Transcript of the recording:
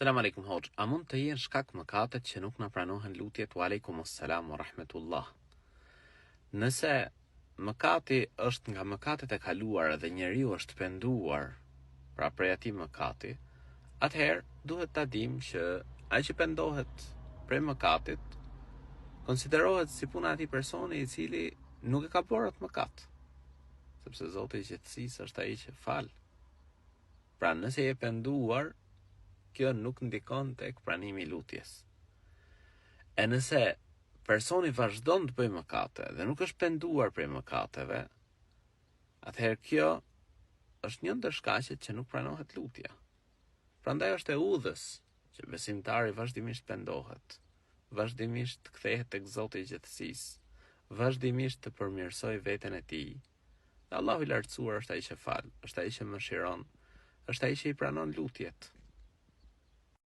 Selam aleikum hoxh. A mund të jenë shkak mëkatet që nuk na pranohen lutjet? Wa alaikumus salam wa rahmatullah. Nëse mëkati është nga mëkatet e kaluara dhe njeriu është penduar pra prej atij mëkati, atëherë duhet ta dimë që ai që pendohet prej mëkatit konsiderohet si puna e atij personi i cili nuk e ka bërë atë mëkat, sepse Zoti i gjithësisë është ai që fal. Pra nëse je penduar, kjo nuk ndikon tek pranimi i lutjes. E nëse personi vazhdon të bëjë mëkate dhe nuk është penduar prej mëkateve, atëherë kjo është një ndër shkaqet që nuk pranohet lutja. Prandaj është e udhës që besimtari vazhdimisht pendohet, vazhdimisht kthehet tek Zoti i gjithësisë, vazhdimisht të përmirësoj veten e tij. Dhe Allahu i lartësuar është ai që fal, është ai që mëshiron, është ai që i pranon lutjet.